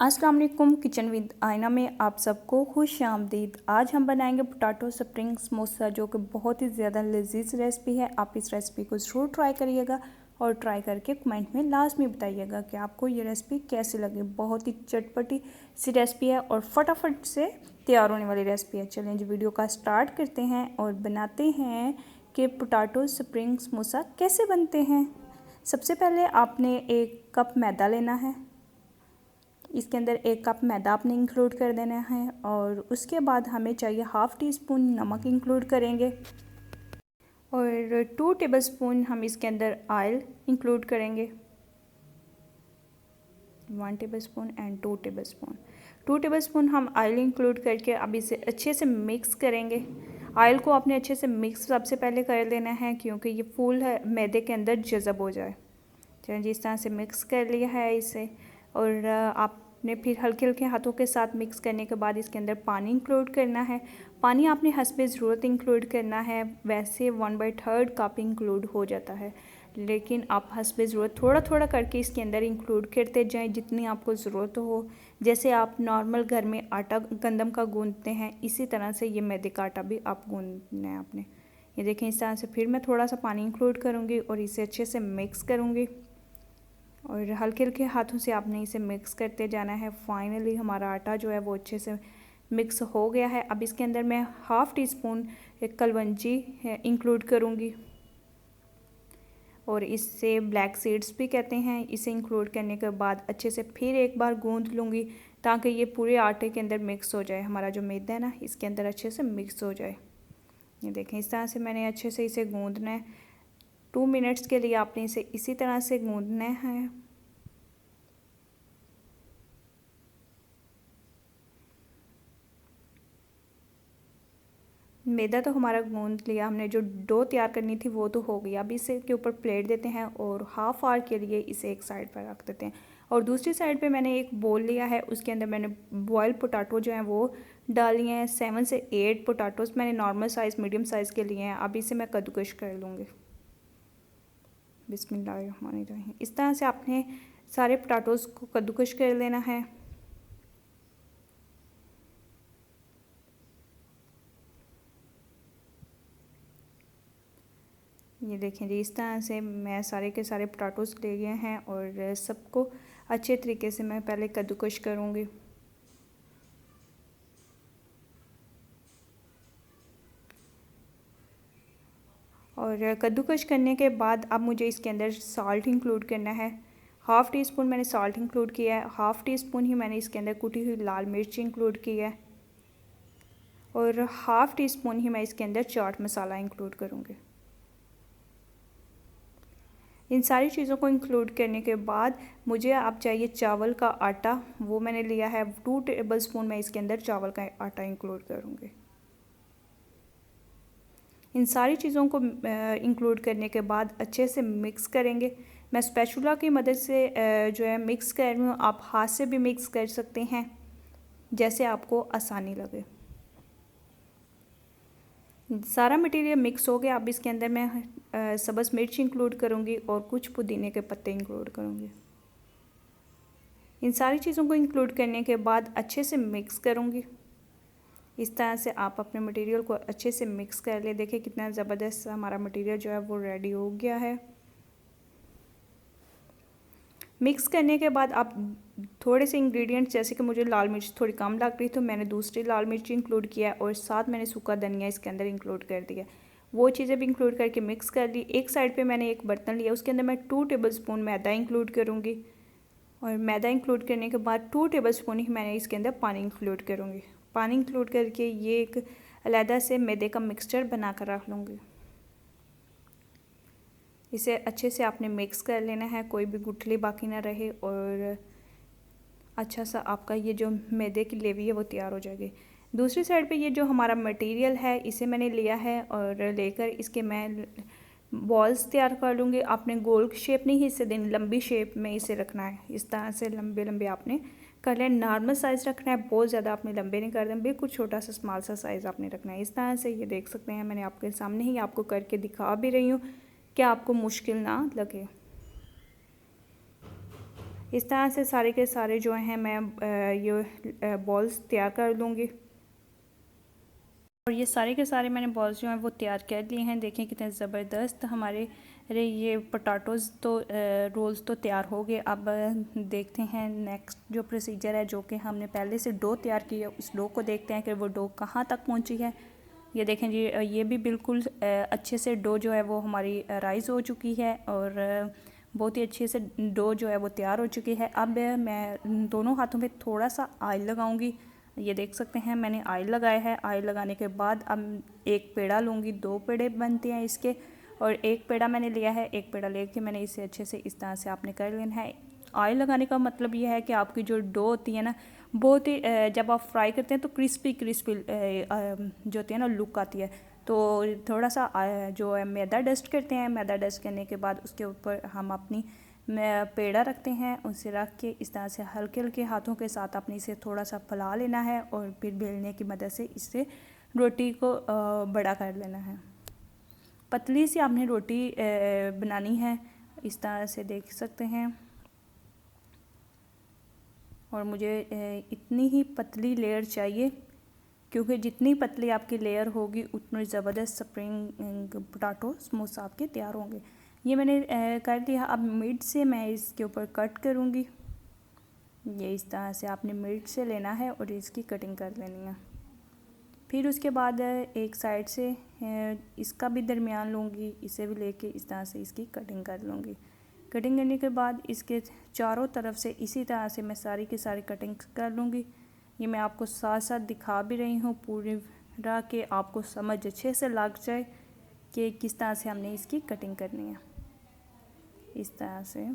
अस्सलाम वालेकुम। Kitchen with आयना में आप सबको खुश आमदीद। आज हम बनाएंगे पोटैटो स्प्रिंग समोसा, जो कि बहुत ही ज़्यादा लजीज रेसिपी है। आप इस रेसिपी को ज़रूर ट्राई करिएगा और ट्राई करके कमेंट में लास्ट में बताइएगा कि आपको ये रेसिपी कैसी लगी। बहुत ही चटपटी सी रेसिपी है और फटाफट से तैयार होने वाली रेसिपी है। चलें जी, वीडियो का स्टार्ट करते हैं और बनाते हैं कि पोटैटो स्प्रिंग समोसा कैसे बनते हैं। सबसे पहले आपने 1 कप मैदा लेना है। इसके अंदर 1 कप मैदा आपने इंक्लूड कर देना है और उसके बाद हमें चाहिए ½ टीस्पून नमक इंक्लूड करेंगे और 2 टेबलस्पून हम इसके अंदर ऑयल इंक्लूड करेंगे। 1 टेबलस्पून एंड 2 टेबलस्पून। 2 टेबलस्पून हम ऑयल इंक्लूड करके अब इसे अच्छे से मिक्स करेंगे। ऑयल को आपने अच्छे से मिक्स सबसे पहले कर लेना है, क्योंकि ये फूल है मैदे के अंदर जज़ब हो जाए। चलिए, जिस तरह से मिक्स कर लिया है इसे, और आपने फिर हल्के हल्के हाथों के साथ मिक्स करने के बाद इसके अंदर पानी इंक्लूड करना है। पानी आपने हस्बे ज़रूरत इंक्लूड करना है। वैसे 1/3 कप इंक्लूड हो जाता है, लेकिन आप हस्बे ज़रूरत थोड़ा थोड़ा करके इसके अंदर इंक्लूड करते जाएं जितनी आपको ज़रूरत हो। जैसे आप नॉर्मल घर में आटा गंदम का गूंदते हैं, इसी तरह से ये मैदे का आटा भी आप गूंदना है आपने। ये देखें, इस तरह से फिर मैं थोड़ा सा पानी इंक्लूड करूँगी और इसे अच्छे से मिक्स करूँगी और हल्के हल्के हाथों से आपने इसे मिक्स करते जाना है। फाइनली हमारा आटा जो है वो अच्छे से मिक्स हो गया है। अब इसके अंदर मैं ½ टीस्पून कलवंजी इंक्लूड करूँगी और इससे ब्लैक सीड्स भी कहते हैं। इसे इंक्लूड करने के बाद अच्छे से फिर एक बार गूंद लूँगी, ताकि ये पूरे आटे के अंदर मिक्स हो जाए। हमारा जो मैदा है ना, इसके अंदर अच्छे से मिक्स हो जाए। ये देखें, इस तरह से मैंने अच्छे से इसे गूंदना है। 2 मिनट्स के लिए आपने इसे इसी तरह से गूंदना है। मैदा तो हमारा गूंद लिया हमने, जो डो तैयार करनी थी वो तो हो गई। अब इसे के ऊपर प्लेट देते हैं और ½ आवर के लिए इसे एक साइड पर रख देते हैं। और दूसरी साइड पे मैंने एक बोल लिया है, उसके अंदर मैंने बॉयल पोटैटो जो हैं वो डाल लिए हैं। 7 से 8 पोटैटोज़ मैंने नॉर्मल साइज़ मीडियम साइज़ के लिए हैं। अब इसे मैं कद्दूकश कर लूँगी। बिस्मिल्लाहिर्रहमानिर्रहीम। इस तरह से आपने सारे पोटैटोज़ को कद्दूकश कर लेना है। ये देखें जी, इस तरह से मैं सारे के सारे पोटैटोज़ ले लिए हैं और सबको अच्छे तरीके से मैं पहले कद्दूकश करूँगी। और कद्दूकश करने के बाद अब मुझे इसके अंदर साल्ट इंक्लूड करना है। ½ टीस्पून मैंने साल्ट इंक्लूड किया है। ½ टीस्पून ही मैंने इसके अंदर कुटी हुई लाल मिर्च इंक्लूड की है और ½ टीस्पून ही मैं इसके अंदर चाट मसाला इंक्लूड करूँगी। इन सारी चीज़ों को इंक्लूड करने के बाद मुझे अब चाहिए चावल का आटा। वो मैंने लिया है 2 टेबलस्पून। मैं इसके अंदर चावल का आटा इंक्लूड करूँगी। इन सारी चीज़ों को इंक्लूड करने के बाद अच्छे से मिक्स करेंगे। मैं स्पैचुला की मदद से जो है मिक्स कर रही हूँ। आप हाथ से भी मिक्स कर सकते हैं, जैसे आपको आसानी लगे। सारा मटेरियल मिक्स हो गया। अब इसके अंदर मैं सब्ज़ मिर्च इंक्लूड करूँगी और कुछ पुदीने के पत्ते इंक्लूड करूँगी। इन सारी चीज़ों को इंक्लूड करने के बाद अच्छे से मिक्स करूँगी। इस तरह से आप अपने मटेरियल को अच्छे से मिक्स कर ले। देखिए कितना ज़बरदस्त हमारा मटेरियल जो है वो रेडी हो गया है। मिक्स करने के बाद आप थोड़े से इंग्रेडिएंट्स, जैसे कि मुझे लाल मिर्च थोड़ी कम लग रही तो मैंने दूसरी लाल मिर्च इंक्लूड किया और साथ मैंने सूखा धनिया इसके अंदर इंक्लूड कर दिया। वो चीज़ें भी इंक्लूड करके मिक्स कर ली। एक साइड पे मैंने एक बर्तन लिया, उसके अंदर मैं 2 टेबलस्पून मैदा इंक्लूड करूँगी और मैदा इंक्लूड करने के बाद 2 टेबलस्पून ही मैंने इसके अंदर पानी इंक्लूड करूँगी। पानी इंक्लूड करके ये एक अलहदा से मैदे का मिक्सचर बना कर रख लूँगी। इसे अच्छे से आपने मिक्स कर लेना है, कोई भी गुठली बाकी ना रहे और अच्छा सा आपका ये जो मैदे की लेवी है वो तैयार हो जाएगी। दूसरी साइड पे ये जो हमारा मटेरियल है इसे मैंने लिया है और लेकर इसके मैं बॉल्स तैयार कर लूँगी। आपने गोल शेप नहीं इसे देनी, लंबी शेप में इसे रखना है। इस तरह से लंबे लंबे आपने कर लें। नॉर्मल साइज़ रखना है, बहुत ज़्यादा आपने लंबे नहीं कर दें, बिल्कुल छोटा सा स्मॉल सा साइज़ आपने रखना है। इस तरह से ये देख सकते हैं, मैंने आपके सामने ही आपको करके दिखा भी रही हूँ कि आपको मुश्किल ना लगे। इस तरह से सारे के सारे जो हैं मैं ये बॉल्स तैयार कर लूँगी। और ये सारे के सारे मैंने बॉल्स जो हैं वो तैयार कर लिए हैं। देखें कितने ज़बरदस्त हमारे ये पोटैटोज़ तो रोल्स तो तैयार हो गए। अब देखते हैं नेक्स्ट जो प्रोसीजर है, जो कि हमने पहले से डो तैयार की है, उस डो को देखते हैं कि वो डो कहाँ तक पहुँची है। ये देखें जी, ये भी बिल्कुल अच्छे से डो जो है वो हमारी राइज़ हो चुकी है और बहुत ही अच्छे से डो जो है वो तैयार हो चुकी है। अब मैं दोनों हाथों पे थोड़ा सा ऑयल लगाऊंगी। ये देख सकते हैं मैंने ऑयल लगाया है। ऑयल लगाने के बाद अब एक पेड़ा लूँगी, 2 पेड़े बनते हैं इसके, और एक पेड़ा मैंने लिया है। एक पेड़ा लेके मैंने इसे अच्छे से इस तरह से आपने कर लेना है। ऑयल लगाने का मतलब ये है कि आपकी जो डो होती है ना, बहुत ही जब आप फ्राई करते हैं तो क्रिस्पी क्रिस्पी जो होती है ना लुक आती है। तो थोड़ा सा जो है मैदा डस्ट करते हैं। मैदा डस्ट करने के बाद उसके ऊपर हम अपनी पेड़ा रखते हैं, उसे रख के इस तरह से हल्के हल्के हाथों के साथ अपने इसे थोड़ा सा फैला लेना है और फिर बेलने की मदद से इससे रोटी को बड़ा कर लेना है। पतली सी आपने रोटी बनानी है, इस तरह से देख सकते हैं। और मुझे इतनी ही पतली लेयर चाहिए, क्योंकि जितनी पतली आपकी लेयर होगी उतनी ज़बरदस्त स्प्रिंग पोटैटो समोसा आपके तैयार होंगे। ये मैंने कर दिया। अब मिड से मैं इसके ऊपर कट करूँगी। ये इस तरह से आपने मिड से लेना है और इसकी कटिंग कर लेनी है। फिर उसके बाद एक साइड से इसका भी दरमियान लूँगी, इसे भी लेके इस तरह से इसकी कटिंग कर लूँगी। कटिंग करने के बाद इसके चारों तरफ से इसी तरह से मैं सारी की सारी कटिंग कर लूँगी। ये मैं आपको साथ साथ दिखा भी रही हूँ पूरी तरह के आपको समझ अच्छे से लग जाए कि किस तरह से हमने इसकी कटिंग करनी है। इस तरह से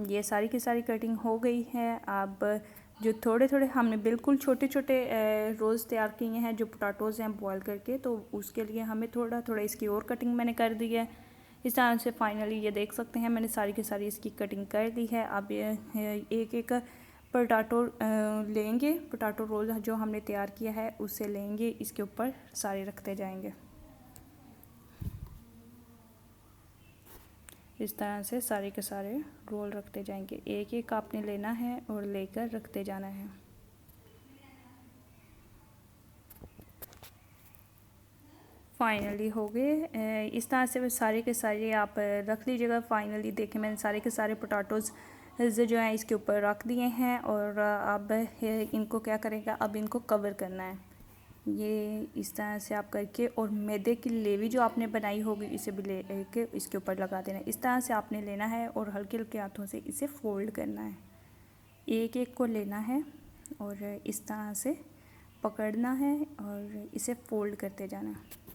ये सारी की सारी कटिंग हो गई है। अब जो थोड़े थोड़े हमने बिल्कुल छोटे छोटे रोल्स तैयार किए हैं जो पोटैटोज़ हैं बॉयल करके, तो उसके लिए हमें थोड़ा थोड़ा इसकी और कटिंग मैंने कर दी है। इस तरह से फाइनली ये देख सकते हैं मैंने सारी की सारी इसकी कटिंग कर दी है। अब ये एक एक पोटैटो लेंगे, पोटैटो रोल जो हमने तैयार किया है उसे लेंगे, इसके ऊपर सारे रखते जाएंगे। इस तरह से सारे के सारे रोल रखते जाएंगे। एक एक आपने लेना है और लेकर रखते जाना है। फाइनली हो गए। इस तरह से सारे के सारे आप रख लीजिएगा। फाइनली देखें मैंने सारे के सारे पोटैटोज़ जो हैं इसके ऊपर रख दिए हैं और अब इनको क्या करेगा, अब इनको कवर करना है। ये इस तरह से आप करके, और मैदे की लेवी जो आपने बनाई होगी इसे भी ले के इसके ऊपर लगा देना है। इस तरह से आपने लेना है और हल्के हल्के हाथों से इसे फोल्ड करना है। एक एक को लेना है और इस तरह से पकड़ना है और इसे फोल्ड करते जाना है।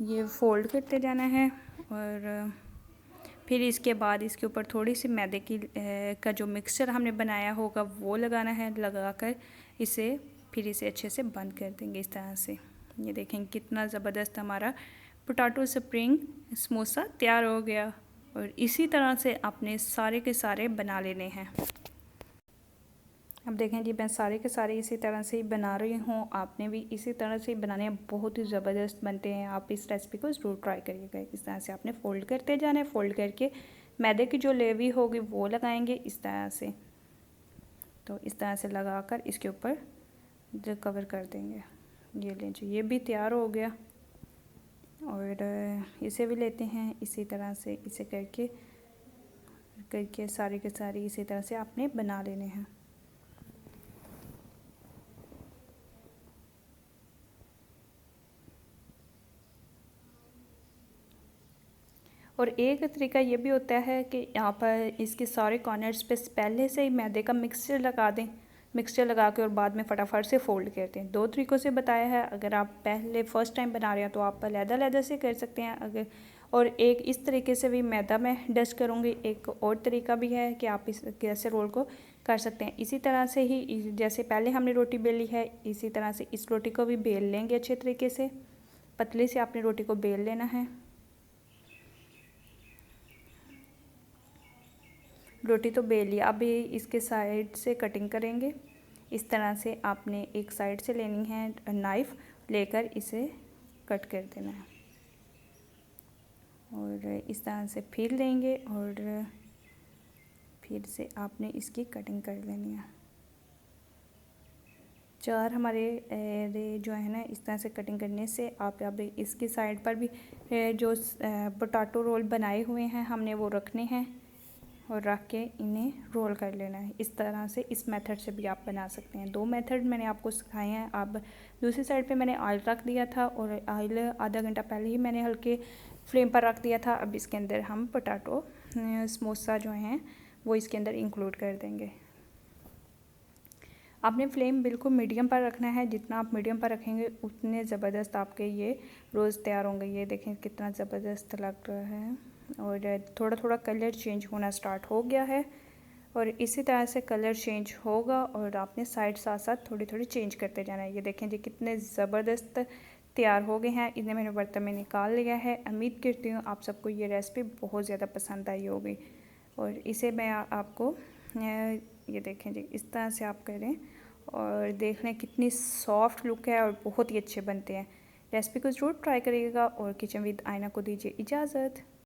ये फोल्ड करते जाना है और फिर इसके बाद इसके ऊपर थोड़ी सी मैदे की का जो मिक्सचर हमने बनाया होगा वो लगाना है। लगाकर इसे फिर इसे अच्छे से बंद कर देंगे इस तरह से। ये देखें कितना ज़बरदस्त हमारा पोटैटो स्प्रिंग समोसा तैयार हो गया। और इसी तरह से आपने सारे के सारे बना लेने हैं। अब देखें जी मैं सारे के सारे इसी तरह से ही बना रही हूँ, आपने भी इसी तरह से ही बनाने हैं। बहुत ही ज़बरदस्त बनते हैं। आप इस रेसिपी को ज़रूर ट्राई करिएगा। इस तरह से आपने फ़ोल्ड करते जाना है। फ़ोल्ड करके मैदे की जो लेवी होगी वो लगाएंगे इस तरह से। तो इस तरह से लगाकर इसके ऊपर जो कवर कर देंगे। ये लीजिए ये भी तैयार हो गया। और इसे भी लेते हैं इसी तरह से, इसे करके करके सारे के सारे इसी तरह से आपने बना लेने हैं। और एक तरीका ये भी होता है कि यहाँ पर इसके सारे कॉर्नर्स पे पहले से ही मैदे का मिक्सचर लगा दें। मिक्सचर लगा के और बाद में फटाफट से फ़ोल्ड करते हैं। 2 तरीक़ों से बताया है। अगर आप पहले फ़र्स्ट टाइम बना रहे हैं तो आप अलग-अलग से कर सकते हैं। अगर और एक इस तरीके से भी मैदा में डस्ट करूँगी। एक और तरीका भी है कि आप इस कैसे रोल को कर सकते हैं। इसी तरह से ही जैसे पहले हमने रोटी बेली है, इसी तरह से इस रोटी को भी बेल लेंगे अच्छे तरीके से। पतली से आपने रोटी को बेल लेना है। रोटी तो बेल लिया, अभी इसके साइड से कटिंग करेंगे। इस तरह से आपने एक साइड से लेनी है नाइफ़, लेकर इसे कट कर देना है। और इस तरह से फिर लेंगे और फिर से आपने इसकी कटिंग कर लेनी है। 4 हमारे जो है ना इस तरह से कटिंग करने से आप इसकी साइड पर भी जो पोटैटो रोल बनाए हुए हैं हमने वो रखने हैं और रख के इन्हें रोल कर लेना है। इस तरह से इस मेथड से भी आप बना सकते हैं। 2 मेथड मैंने आपको सिखाए हैं। अब दूसरी साइड पे मैंने ऑयल रख दिया था और ऑयल आधा घंटा पहले ही मैंने हल्के फ्लेम पर रख दिया था। अब इसके अंदर हम पोटैटो समोसा जो हैं वो इसके अंदर इंक्लूड कर देंगे। आपने फ्लेम बिल्कुल मीडियम पर रखना है। जितना आप मीडियम पर रखेंगे उतने ज़बरदस्त आपके ये रोज़ तैयार होंगे। ये देखें कितना ज़बरदस्त लग रहा है और थोड़ा थोड़ा कलर चेंज होना स्टार्ट हो गया है और इसी तरह से कलर चेंज होगा और आपने साइड साथ साथ थोड़ी थोड़ी चेंज करते जाना है। ये देखें जी कितने ज़बरदस्त तैयार हो गए हैं। इन्हें मैंने बर्तन में निकाल लिया है। उम्मीद करती हूँ आप सबको ये रेसिपी बहुत ज़्यादा पसंद आई होगी और इसे मैं आपको ये देखें जी इस तरह से आप करें और देख लें कितनी सॉफ्ट लुक है और बहुत ही अच्छे बनते हैं। रेसिपी को ज़रूर ट्राई करिएगा और किचन विद आयना को दीजिए इजाज़त।